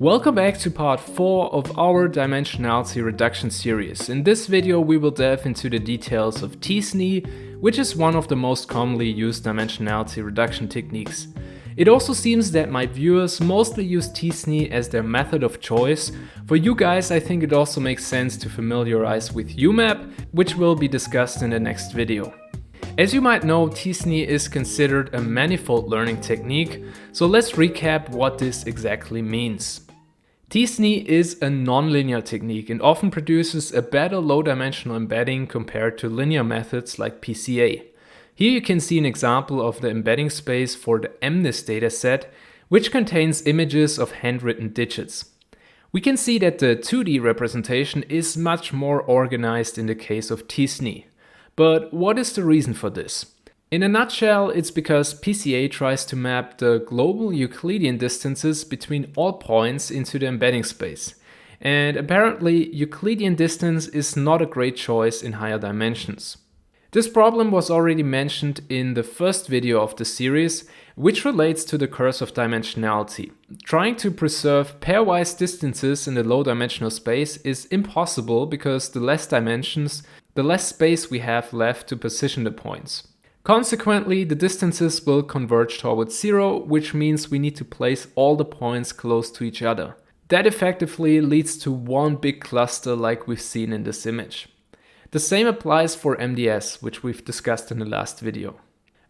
Welcome back to part 4 of our Dimensionality Reduction series. In this video we will delve into the details of t-SNE, which is one of the most commonly used dimensionality reduction techniques. It also seems that my viewers mostly use t-SNE as their method of choice. For you guys, I think it also makes sense to familiarize with UMAP, which will be discussed in the next video. As you might know, t-SNE is considered a manifold learning technique, so let's recap what this exactly means. t-SNE is a nonlinear technique and often produces a better low-dimensional embedding compared to linear methods like PCA. Here you can see an example of the embedding space for the MNIST dataset, which contains images of handwritten digits. We can see that the 2D representation is much more organized in the case of t-SNE. But what is the reason for this? In a nutshell, it's because PCA tries to map the global Euclidean distances between all points into the embedding space. And apparently, Euclidean distance is not a great choice in higher dimensions. This problem was already mentioned in the first video of the series, which relates to the curse of dimensionality. Trying to preserve pairwise distances in the low dimensional space is impossible because the less dimensions, the less space we have left to position the points. Consequently, the distances will converge towards zero, which means we need to place all the points close to each other. That effectively leads to one big cluster like we've seen in this image. The same applies for MDS, which we've discussed in the last video.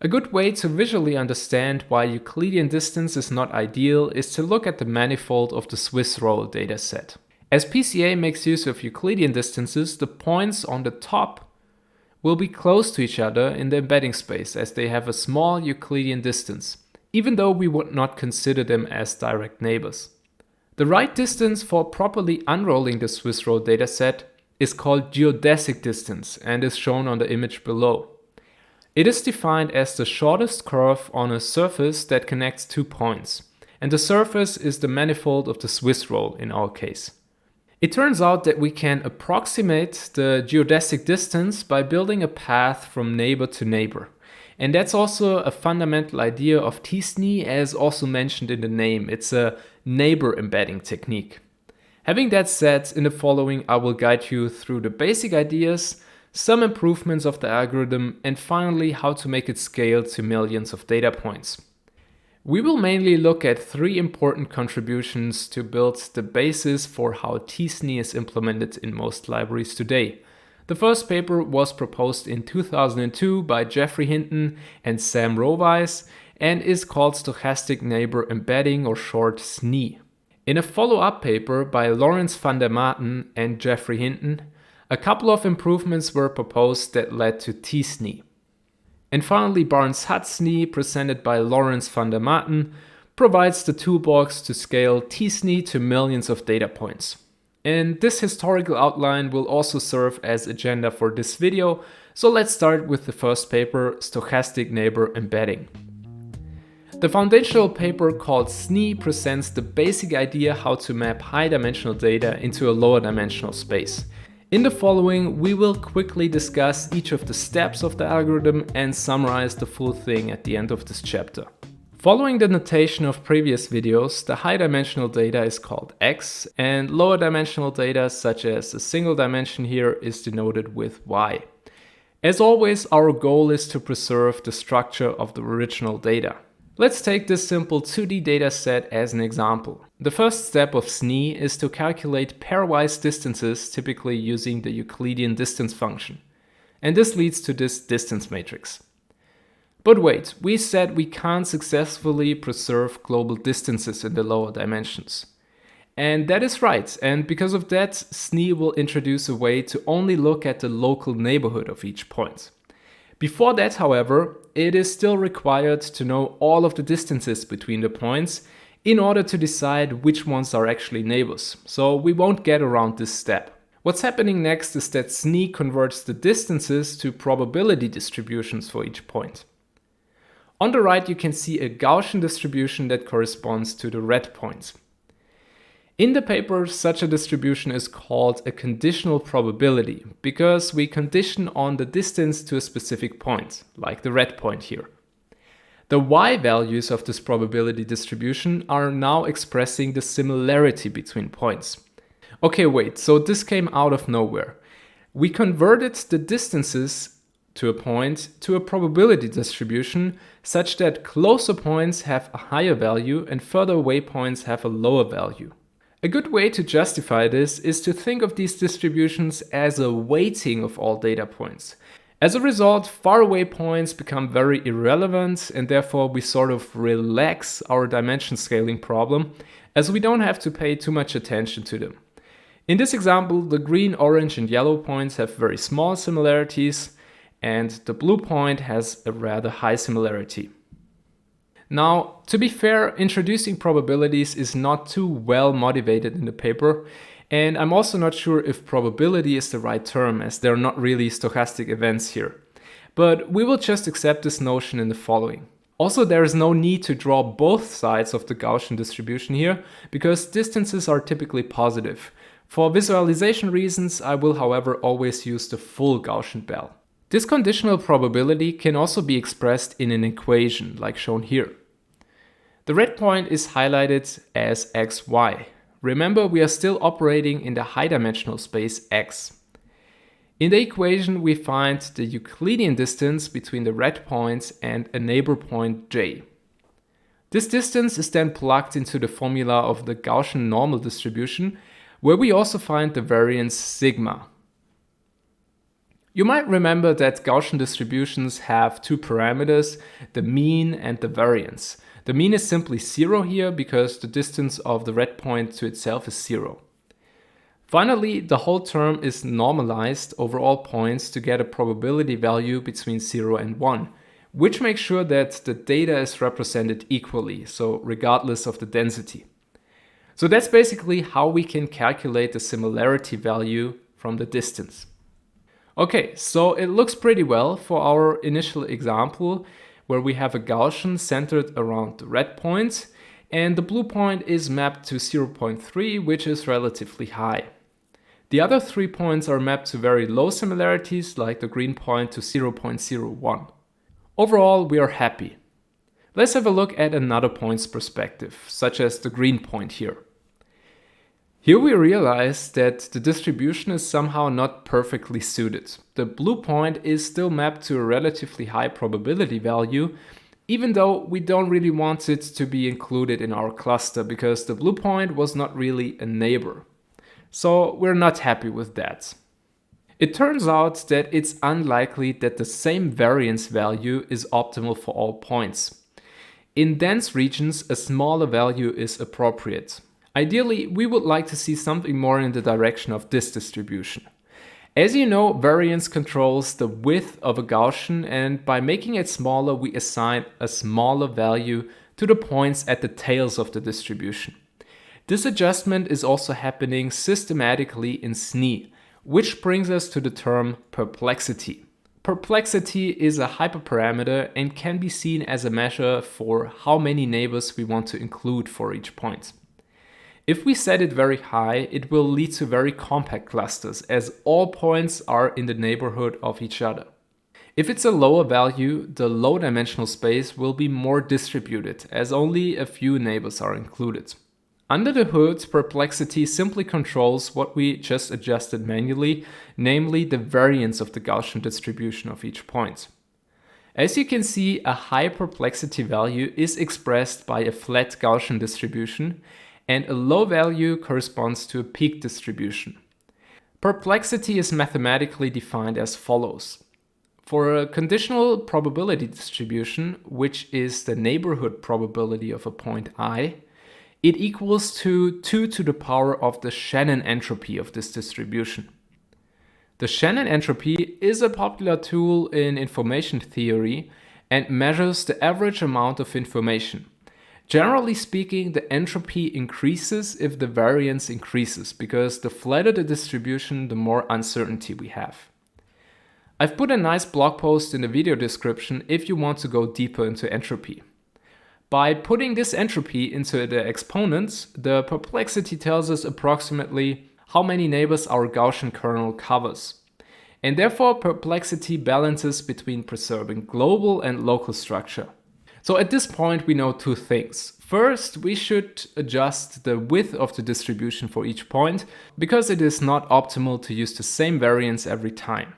A good way to visually understand why Euclidean distance is not ideal is to look at the manifold of the Swiss roll dataset. As PCA makes use of Euclidean distances, the points on the top will be close to each other in the embedding space as they have a small Euclidean distance, even though we would not consider them as direct neighbors. The right distance for properly unrolling the Swiss roll dataset is called geodesic distance and is shown on the image below. It is defined as the shortest curve on a surface that connects two points, and the surface is the manifold of the Swiss roll in our case. It turns out that we can approximate the geodesic distance by building a path from neighbor to neighbor. And that's also a fundamental idea of t-SNE, as also mentioned in the name. It's a neighbor embedding technique. Having that said, in the following I will guide you through the basic ideas, some improvements of the algorithm, and finally how to make it scale to millions of data points. We will mainly look at three important contributions to build the basis for how t-SNE is implemented in most libraries today. The first paper was proposed in 2002 by Geoffrey Hinton and Sam Pairwise and is called Stochastic Neighbor Embedding, or short SNE. In a follow-up paper by Laurens van der Maten and Geoffrey Hinton, a couple of improvements were proposed that led to t-SNE. And finally, Barnes-Hut-SNE, presented by Laurens van der Maten, provides the toolbox to scale t-SNE to millions of data points. And this historical outline will also serve as agenda for this video, so let's start with the first paper, Stochastic Neighbor Embedding. The foundational paper called SNE presents the basic idea how to map high-dimensional data into a lower dimensional space. In the following, we will quickly discuss each of the steps of the algorithm and summarize the full thing at the end of this chapter. Following the notation of previous videos, the high-dimensional data is called X, and lower dimensional data, such as a single dimension here, is denoted with Y. As always, our goal is to preserve the structure of the original data. Let's take this simple 2D dataset as an example. The first step of SNE is to calculate pairwise distances, typically using the Euclidean distance function. And this leads to this distance matrix. But wait, we said we can't successfully preserve global distances in the lower dimensions. And that is right, and because of that, SNE will introduce a way to only look at the local neighborhood of each point. Before that, however, it is still required to know all of the distances between the points in order to decide which ones are actually neighbors, so we won't get around this step. What's happening next is that SNE converts the distances to probability distributions for each point. On the right you can see a Gaussian distribution that corresponds to the red points. In the paper, such a distribution is called a conditional probability because we condition on the distance to a specific point, like the red point here. The y values of this probability distribution are now expressing the similarity between points. Okay, wait, so this came out of nowhere. We converted the distances to a point to a probability distribution such that closer points have a higher value and further away points have a lower value. A good way to justify this is to think of these distributions as a weighting of all data points. As a result, faraway points become very irrelevant, and therefore we sort of relax our dimension scaling problem, as we don't have to pay too much attention to them. In this example, the green, orange and yellow points have very small similarities, and the blue point has a rather high similarity. Now, to be fair, introducing probabilities is not too well motivated in the paper, and I'm also not sure if probability is the right term, as they're not really stochastic events here. But we will just accept this notion in the following. Also, there is no need to draw both sides of the Gaussian distribution here, because distances are typically positive. For visualization reasons, I will, however, always use the full Gaussian bell. This conditional probability can also be expressed in an equation, like shown here. The red point is highlighted as xy. Remember, we are still operating in the high-dimensional space x. In the equation, we find the Euclidean distance between the red points and a neighbor point j. This distance is then plugged into the formula of the Gaussian normal distribution, where we also find the variance sigma. You might remember that Gaussian distributions have two parameters, the mean and the variance. The mean is simply 0 here because the distance of the red point to itself is 0. Finally, the whole term is normalized over all points to get a probability value between 0 and 1, which makes sure that the data is represented equally, so regardless of the density. So that's basically how we can calculate the similarity value from the distance. Okay, so it looks pretty well for our initial example, where we have a Gaussian centered around the red point, and the blue point is mapped to 0.3, which is relatively high. The other 3 points are mapped to very low similarities, like the green point to 0.01. Overall, we are happy. Let's have a look at another point's perspective, such as the green point here. Here we realize that the distribution is somehow not perfectly suited. The blue point is still mapped to a relatively high probability value, even though we don't really want it to be included in our cluster because the blue point was not really a neighbor. So we're not happy with that. It turns out that it's unlikely that the same variance value is optimal for all points. In dense regions, a smaller value is appropriate. Ideally, we would like to see something more in the direction of this distribution. As you know, variance controls the width of a Gaussian, and by making it smaller, we assign a smaller value to the points at the tails of the distribution. This adjustment is also happening systematically in SNE, which brings us to the term perplexity. Perplexity is a hyperparameter and can be seen as a measure for how many neighbors we want to include for each point. If we set it very high, it will lead to very compact clusters, as all points are in the neighborhood of each other. If it's a lower value, the low-dimensional space will be more distributed, as only a few neighbors are included. Under the hood, perplexity simply controls what we just adjusted manually, namely the variance of the Gaussian distribution of each point. As you can see, a high perplexity value is expressed by a flat Gaussian distribution, and a low value corresponds to a peak distribution. Perplexity is mathematically defined as follows. For a conditional probability distribution, which is the neighborhood probability of a point I, it equals to 2 to the power of the Shannon entropy of this distribution. The Shannon entropy is a popular tool in information theory and measures the average amount of information. Generally speaking, the entropy increases if the variance increases, because the flatter the distribution, the more uncertainty we have. I've put a nice blog post in the video description if you want to go deeper into entropy. By putting this entropy into the exponents, the perplexity tells us approximately how many neighbors our Gaussian kernel covers. And therefore, perplexity balances between preserving global and local structure. So at this point, we know two things. First, we should adjust the width of the distribution for each point because it is not optimal to use the same variance every time.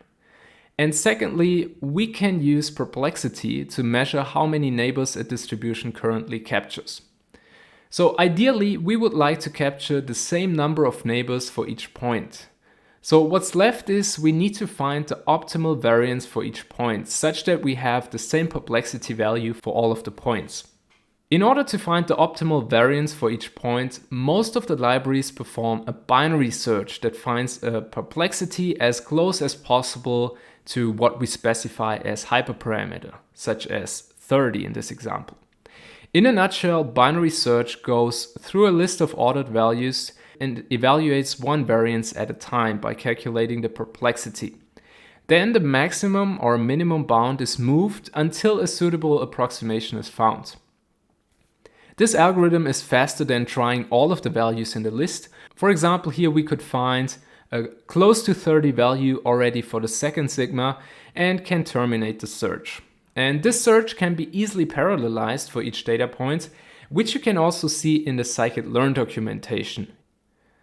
And secondly, we can use Perplexity to measure how many neighbors a distribution currently captures. So ideally, we would like to capture the same number of neighbors for each point. So what's left is we need to find the optimal variance for each point, such that we have the same perplexity value for all of the points. In order to find the optimal variance for each point, most of the libraries perform a binary search that finds a perplexity as close as possible to what we specify as hyperparameter, such as 30 in this example. In a nutshell, binary search goes through a list of ordered values and evaluates one variance at a time by calculating the perplexity. Then the maximum or minimum bound is moved until a suitable approximation is found. This algorithm is faster than trying all of the values in the list. For example, here we could find a close to 30 value already for the second sigma and can terminate the search. And this search can be easily parallelized for each data point, which you can also see in the scikit-learn documentation.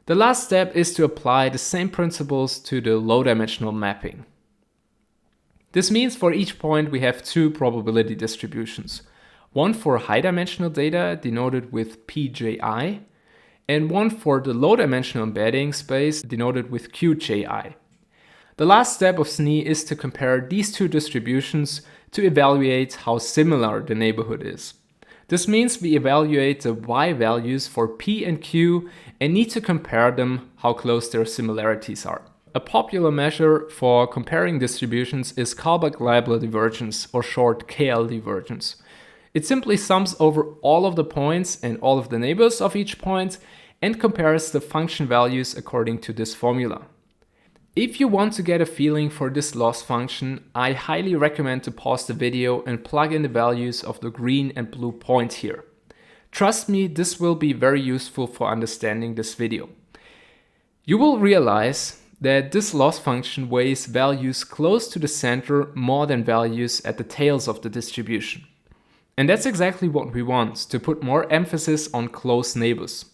The last step is to apply the same principles to the low-dimensional mapping. This means for each point we have two probability distributions. One for high-dimensional data denoted with pji, and one for the low-dimensional embedding space denoted with qji. The last step of SNE is to compare these two distributions to evaluate how similar the neighborhood is. This means we evaluate the y values for p and q and need to compare them how close their similarities are. A popular measure for comparing distributions is Kullback-Leibler divergence, or short KL-divergence. It simply sums over all of the points and all of the neighbors of each point and compares the function values according to this formula. If you want to get a feeling for this loss function, I highly recommend to pause the video and plug in the values of the green and blue point here. Trust me, this will be very useful for understanding this video. You will realize that this loss function weighs values close to the center more than values at the tails of the distribution. And that's exactly what we want, to put more emphasis on close neighbors.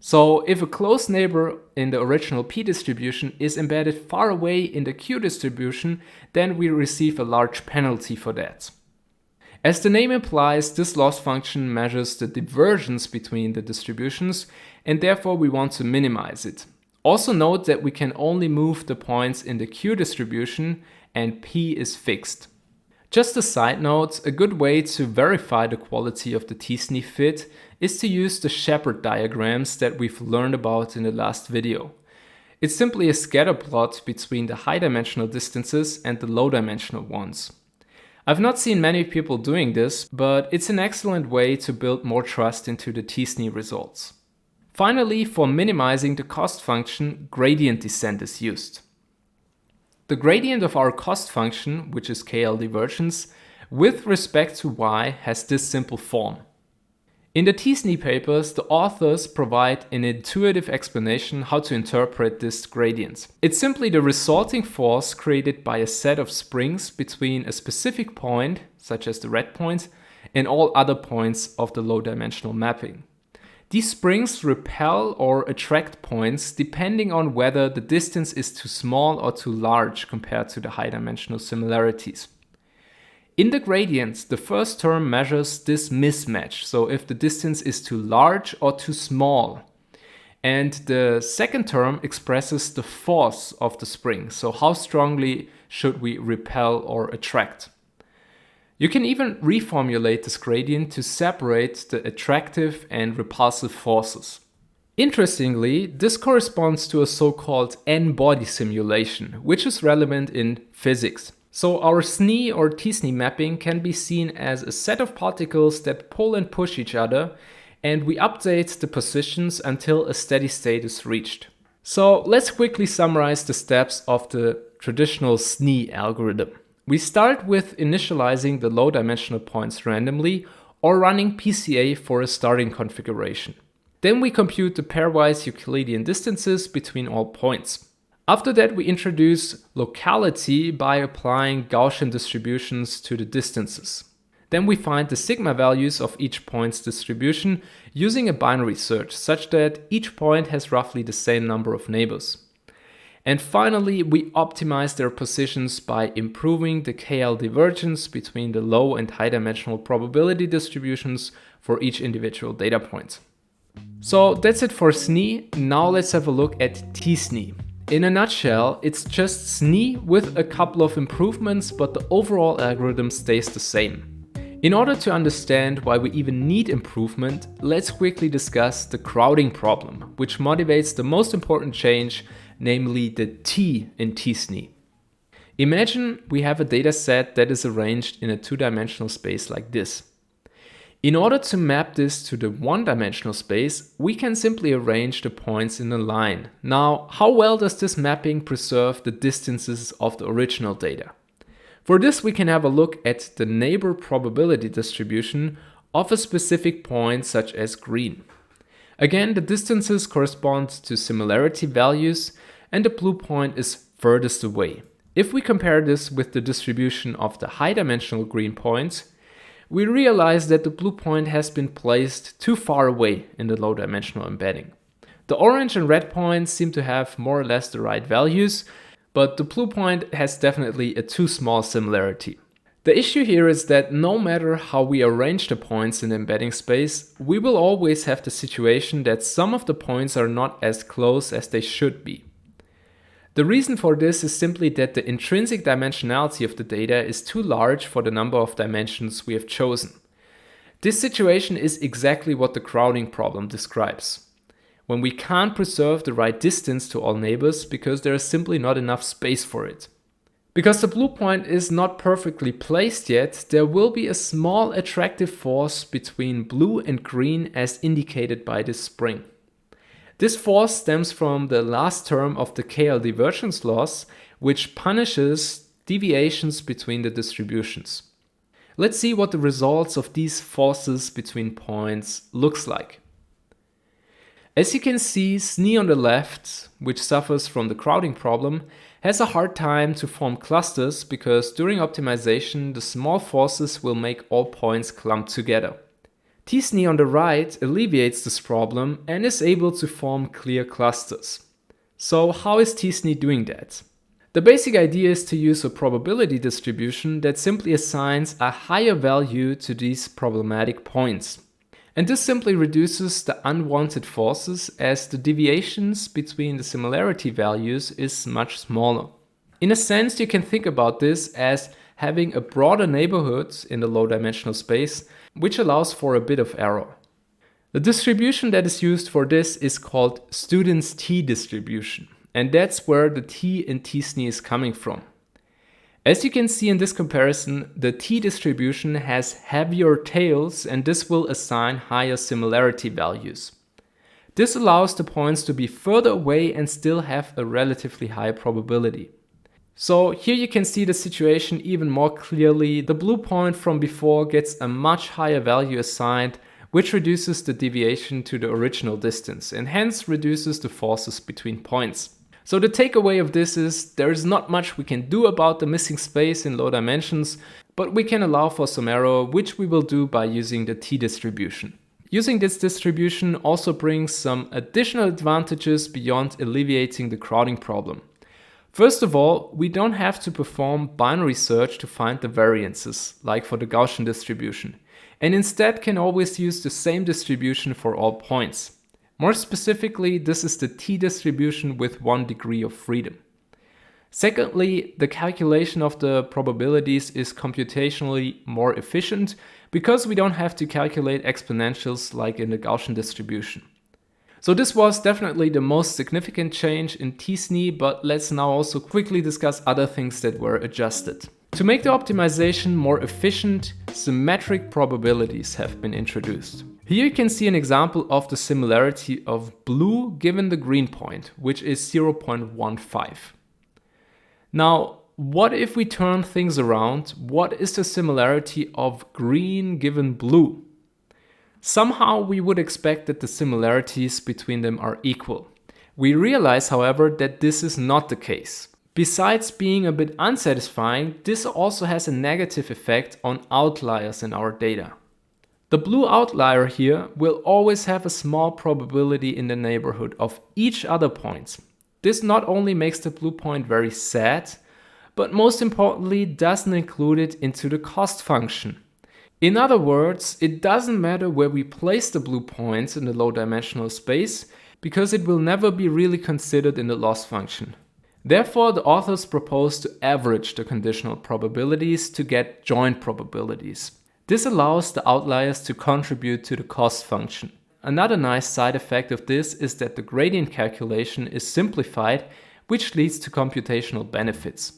So if a close neighbor in the original P distribution is embedded far away in the Q distribution, then we receive a large penalty for that. As the name implies, this loss function measures the divergence between the distributions, and therefore we want to minimize it. Also note that we can only move the points in the Q distribution and P is fixed. Just a side note, a good way to verify the quality of the t-SNE fit is to use the Shepard diagrams that we've learned about in the last video. It's simply a scatter plot between the high-dimensional distances and the low-dimensional ones. I've not seen many people doing this, but it's an excellent way to build more trust into the t-SNE results. Finally, for minimizing the cost function, gradient descent is used. The gradient of our cost function, which is KL-divergence, with respect to y has this simple form. In the t-SNE papers, the authors provide an intuitive explanation how to interpret this gradient. It's simply the resulting force created by a set of springs between a specific point, such as the red point, and all other points of the low-dimensional mapping. These springs repel or attract points depending on whether the distance is too small or too large compared to the high-dimensional similarities. In the gradient, the first term measures this mismatch, so if the distance is too large or too small. And the second term expresses the force of the spring, so how strongly should we repel or attract. You can even reformulate this gradient to separate the attractive and repulsive forces. Interestingly, this corresponds to a so-called n-body simulation, which is relevant in physics. So our SNE or t-SNE mapping can be seen as a set of particles that pull and push each other, and we update the positions until a steady state is reached. So let's quickly summarize the steps of the traditional SNE algorithm. We start with initializing the low-dimensional points randomly or running PCA for a starting configuration. Then we compute the pairwise Euclidean distances between all points. After that, we introduce locality by applying Gaussian distributions to the distances. Then we find the sigma values of each point's distribution using a binary search, such that each point has roughly the same number of neighbors. And finally, we optimize their positions by improving the KL-divergence between the low and high dimensional probability distributions for each individual data point. So that's it for SNE. Now let's have a look at t-SNE. In a nutshell, it's just SNE with a couple of improvements, but the overall algorithm stays the same. In order to understand why we even need improvement, let's quickly discuss the crowding problem, which motivates the most important change, namely the t in t-SNE. Imagine we have a data set that is arranged in a two-dimensional space like this. In order to map this to the one-dimensional space, we can simply arrange the points in a line. Now, how well does this mapping preserve the distances of the original data? For this, we can have a look at the neighbor probability distribution of a specific point, such as green. Again, the distances correspond to similarity values, and the blue point is furthest away. If we compare this with the distribution of the high-dimensional green points, we realize that the blue point has been placed too far away in the low-dimensional embedding. The orange and red points seem to have more or less the right values, but the blue point has definitely a too small similarity. The issue here is that no matter how we arrange the points in the embedding space, we will always have the situation that some of the points are not as close as they should be. The reason for this is simply that the intrinsic dimensionality of the data is too large for the number of dimensions we have chosen. This situation is exactly what the crowding problem describes. When we can't preserve the right distance to all neighbors because there is simply not enough space for it. Because the blue point is not perfectly placed yet, there will be a small attractive force between blue and green as indicated by this spring. This force stems from the last term of the KL-divergence laws, which punishes deviations between the distributions. Let's see what the results of these forces between points looks like. As you can see, SNE on the left, which suffers from the crowding problem, has a hard time to form clusters because during optimization the small forces will make all points clump together. t-SNE on the right alleviates this problem and is able to form clear clusters. So how is t-SNE doing that? The basic idea is to use a probability distribution that simply assigns a higher value to these problematic points. And this simply reduces the unwanted forces as the deviations between the similarity values is much smaller. In a sense, you can think about this as having a broader neighborhood in the low-dimensional space, which allows for a bit of error. The distribution that is used for this is called student's t distribution, and that's where the t in t-SNE is coming from. As you can see in this comparison, the t distribution has heavier tails and this will assign higher similarity values. This allows the points to be further away and still have a relatively high probability. So here you can see the situation even more clearly. The blue point from before gets a much higher value assigned, which reduces the deviation to the original distance and hence reduces the forces between points. So the takeaway of this is there is not much we can do about the missing space in low dimensions, but we can allow for some error, which we will do by using the t distribution. Using this distribution also brings some additional advantages beyond alleviating the crowding problem. First of all, we don't have to perform binary search to find the variances, like for the Gaussian distribution, and instead can always use the same distribution for all points. More specifically, this is the t distribution with 1 degree of freedom. Secondly, the calculation of the probabilities is computationally more efficient because we don't have to calculate exponentials like in the Gaussian distribution. So this was definitely the most significant change in t-SNE, but let's now also quickly discuss other things that were adjusted. To make the optimization more efficient, symmetric probabilities have been introduced. Here you can see an example of the similarity of blue given the green point, which is 0.15. Now, what if we turn things around? What is the similarity of green given blue? Somehow we would expect that the similarities between them are equal. We realize, however, that this is not the case. Besides being a bit unsatisfying, this also has a negative effect on outliers in our data. The blue outlier here will always have a small probability in the neighborhood of each other point. This not only makes the blue point very sad, but most importantly doesn't include it into the cost function. In other words, it doesn't matter where we place the blue points in the low dimensional space, because it will never be really considered in the loss function. Therefore, the authors propose to average the conditional probabilities to get joint probabilities. This allows the outliers to contribute to the cost function. Another nice side effect of this is that the gradient calculation is simplified, which leads to computational benefits.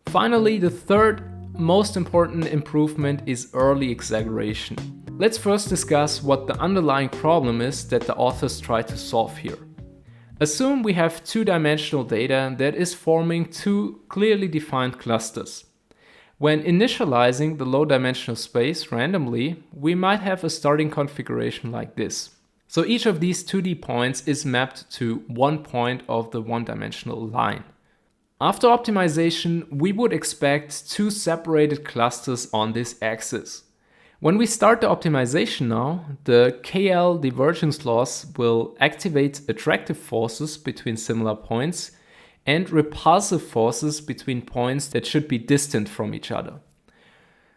Finally, the third most important improvement is early exaggeration. Let's first discuss what the underlying problem is that the authors try to solve here. Assume we have two-dimensional data that is forming two clearly defined clusters. When initializing the low-dimensional space randomly, we might have a starting configuration like this. So each of these 2D points is mapped to one point of the one-dimensional line. After optimization, we would expect two separated clusters on this axis. When we start the optimization now, the KL-divergence loss will activate attractive forces between similar points and repulsive forces between points that should be distant from each other.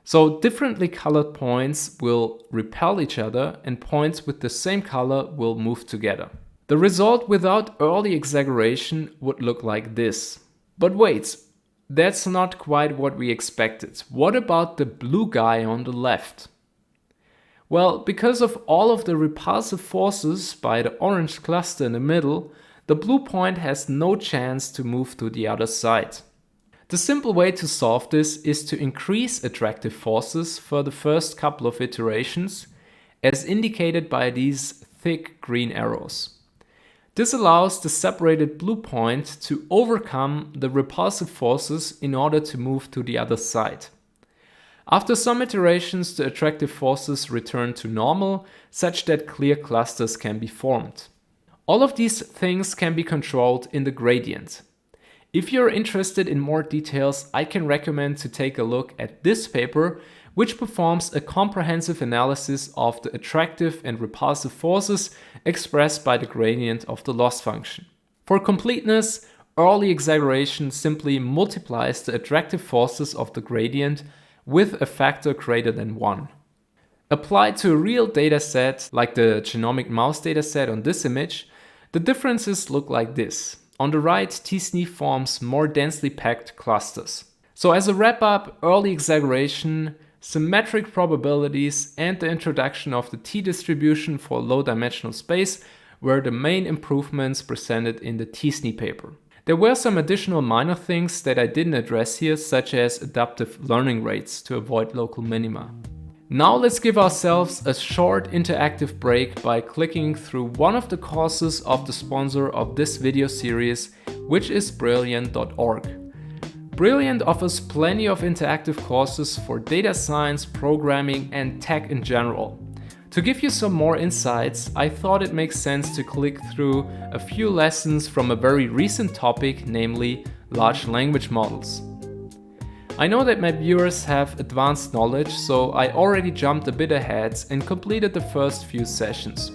So differently colored points will repel each other and points with the same color will move together. The result without early exaggeration would look like this. But wait, that's not quite what we expected. What about the blue guy on the left? Well, because of all of the repulsive forces by the orange cluster in the middle, the blue point has no chance to move to the other side. The simple way to solve this is to increase attractive forces for the first couple of iterations, as indicated by these thick green arrows. This allows the separated blue point to overcome the repulsive forces in order to move to the other side. After some iterations, the attractive forces return to normal, such that clear clusters can be formed. All of these things can be controlled in the gradient. If you're interested in more details, I can recommend to take a look at this paper, which performs a comprehensive analysis of the attractive and repulsive forces expressed by the gradient of the loss function. For completeness, early exaggeration simply multiplies the attractive forces of the gradient with a factor greater than 1. Applied to a real dataset, like the genomic mouse dataset on this image, the differences look like this. On the right, t-SNE forms more densely packed clusters. So as a wrap-up, early exaggeration, symmetric probabilities, and the introduction of the t-distribution for low-dimensional space were the main improvements presented in the t-SNE paper. There were some additional minor things that I didn't address here, such as adaptive learning rates to avoid local minima. Now let's give ourselves a short interactive break by clicking through one of the courses of the sponsor of this video series, which is Brilliant.org. Brilliant offers plenty of interactive courses for data science, programming, and tech in general. To give you some more insights, I thought it makes sense to click through a few lessons from a very recent topic, namely large language models. I know that my viewers have advanced knowledge, so I already jumped a bit ahead and completed the first few sessions.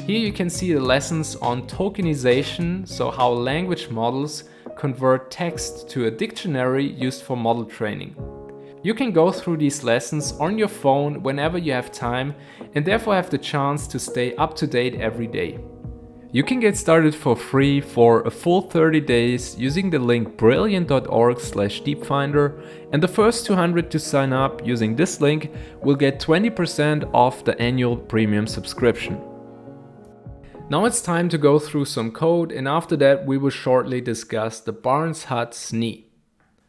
Here you can see the lessons on tokenization, so how language models convert text to a dictionary used for model training. You can go through these lessons on your phone whenever you have time and therefore have the chance to stay up to date every day. You can get started for free for a full 30 days using the link brilliant.org/deepfinder, and the first 200 to sign up using this link will get 20% off the annual premium subscription. Now it's time to go through some code, and after that we will shortly discuss the Barnes-Hut SNE.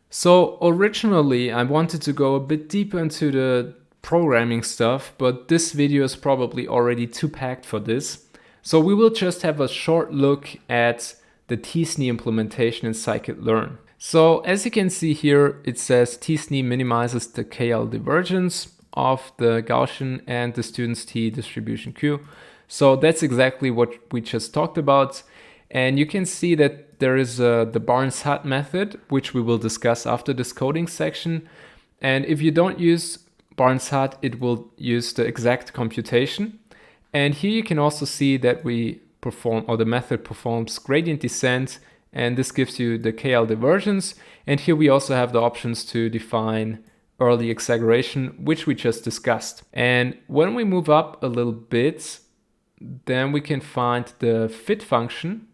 So originally I wanted to go a bit deeper into the programming stuff, but this video is probably already too packed for this. So we will just have a short look at the t-SNE implementation in scikit-learn. So as you can see here, it says t-SNE minimizes the KL-divergence of the Gaussian and the student's t distribution Q. So that's exactly what we just talked about. And you can see that there is the Barnes-Hut method, which we will discuss after this coding section. And if you don't use Barnes-Hut, it will use the exact computation. And here you can also see that we perform, or the method performs gradient descent, and this gives you the KL-divergence. And here we also have the options to define early exaggeration, which we just discussed. And when we move up a little bit, then we can find the fit function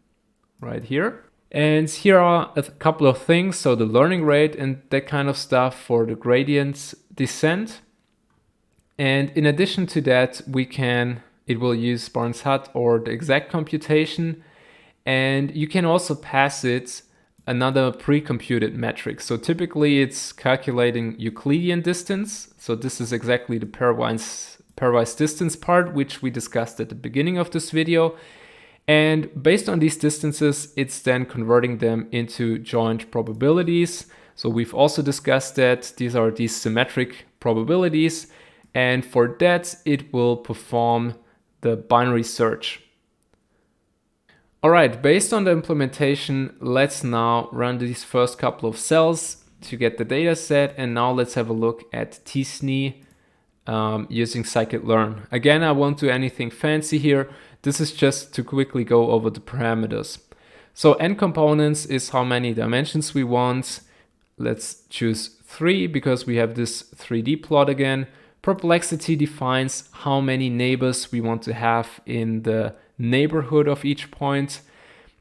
right here. And here are a couple of things. So the learning rate and that kind of stuff for the gradient descent. And in addition to that, it will use Barnes-Hut or the exact computation. And you can also pass it another pre-computed metric. So typically it's calculating Euclidean distance. So this is exactly the pairwise distance part, which we discussed at the beginning of this video. And based on these distances, it's then converting them into joint probabilities. So we've also discussed that these are these symmetric probabilities. And for that, it will perform the binary search. All right, based on the implementation, let's now run these first couple of cells to get the data set. And now let's have a look at t-SNE using scikit-learn. Again, I won't do anything fancy here. This is just to quickly go over the parameters. So n components is how many dimensions we want. Let's choose 3 because we have this 3D plot again. Perplexity defines how many neighbors we want to have in the neighborhood of each point.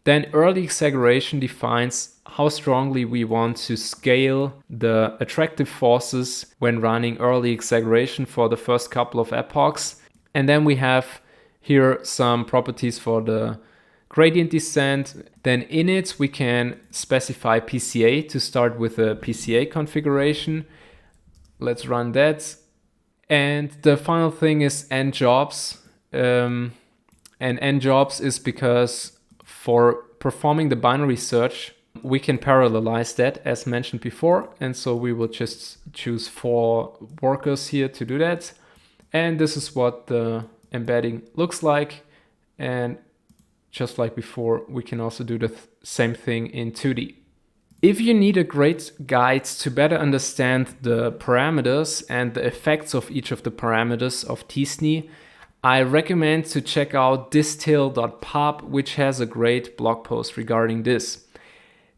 Then early exaggeration defines how strongly we want to scale the attractive forces when running early exaggeration for the first couple of epochs. And then we have here some properties for the gradient descent. Then in it, we can specify PCA to start with a PCA configuration. Let's run that. And the final thing is n jobs. And n jobs is because for performing the binary search, we can parallelize that as mentioned before. And so we will just choose 4 workers here to do that. And this is what the embedding looks like. And just like before, we can also do the same thing in 2D. If you need a great guide to better understand the parameters and the effects of each of the parameters of t-SNE, I recommend to check out Distill.pub, which has a great blog post regarding this.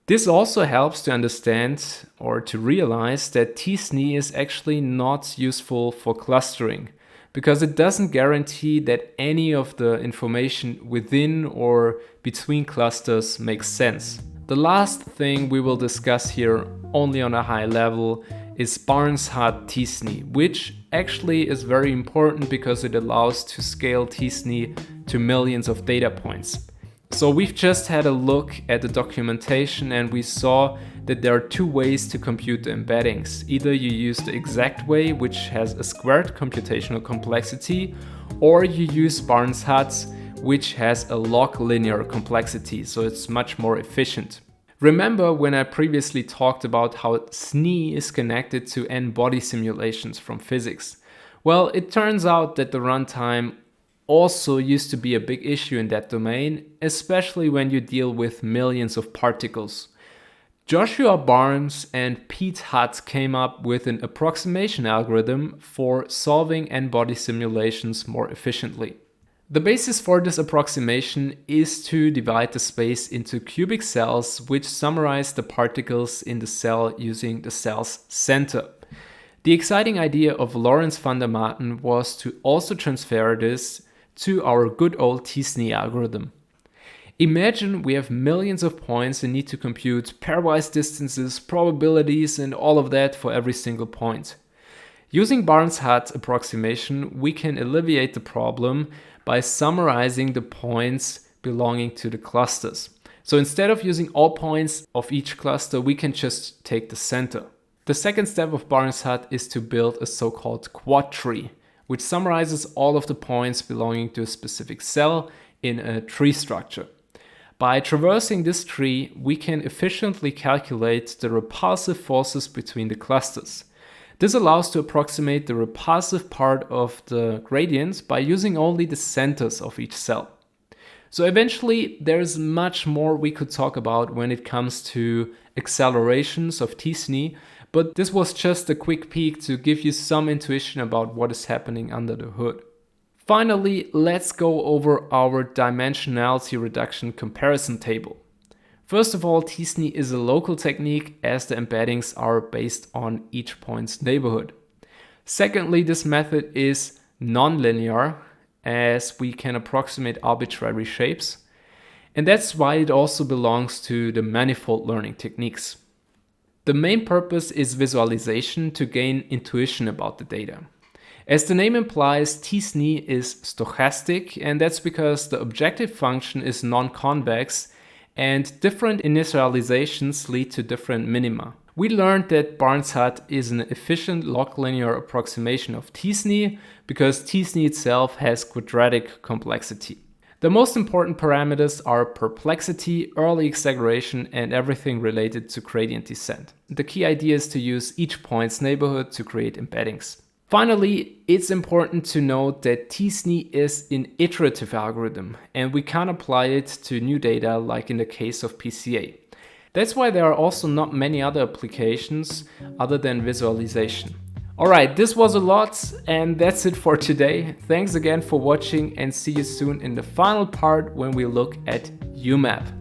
This also helps to understand or to realize that t-SNE is actually not useful for clustering, because it doesn't guarantee that any of the information within or between clusters makes sense. The last thing we will discuss here, only on a high level, is Barnes-Hut t-SNE, which actually is very important because it allows to scale t-SNE to millions of data points. So we've just had a look at the documentation and we saw that there are 2 ways to compute the embeddings. Either you use the exact way, which has a squared computational complexity, or you use Barnes-Hut, which has a log linear complexity, so it's much more efficient. Remember when I previously talked about how SNE is connected to n-body simulations from physics? Well, it turns out that the runtime also used to be a big issue in that domain, especially when you deal with millions of particles. Joshua Barnes and Pete Hutt came up with an approximation algorithm for solving n-body simulations more efficiently. The basis for this approximation is to divide the space into cubic cells, which summarize the particles in the cell using the cell's center. The exciting idea of Lawrence van der Maten was to also transfer this to our good old t-SNE algorithm. Imagine we have millions of points and need to compute pairwise distances, probabilities, and all of that for every single point. Using Barnes-Hut approximation, we can alleviate the problem by summarizing the points belonging to the clusters. So instead of using all points of each cluster, we can just take the center. The second step of Barnes-Hut is to build a so-called quad tree, which summarizes all of the points belonging to a specific cell in a tree structure. By traversing this tree, we can efficiently calculate the repulsive forces between the clusters. This allows to approximate the repulsive part of the gradient by using only the centers of each cell. So eventually there's much more we could talk about when it comes to accelerations of t-SNE, but this was just a quick peek to give you some intuition about what is happening under the hood. Finally, let's go over our dimensionality reduction comparison table. First of all, t-SNE is a local technique as the embeddings are based on each point's neighborhood. Secondly, this method is nonlinear as we can approximate arbitrary shapes. And that's why it also belongs to the manifold learning techniques. The main purpose is visualization to gain intuition about the data. As the name implies, t-SNE is stochastic, and that's because the objective function is non-convex and different initializations lead to different minima. We learned that Barnes hut is an efficient log-linear approximation of t-SNE because t-SNE itself has quadratic complexity. The most important parameters are perplexity, early exaggeration, and everything related to gradient descent. The key idea is to use each point's neighborhood to create embeddings. Finally, it's important to note that t-SNE is an iterative algorithm and we can't apply it to new data like in the case of PCA. That's why there are also not many other applications other than visualization. Alright, this was a lot and that's it for today. Thanks again for watching and see you soon in the final part when we look at UMAP.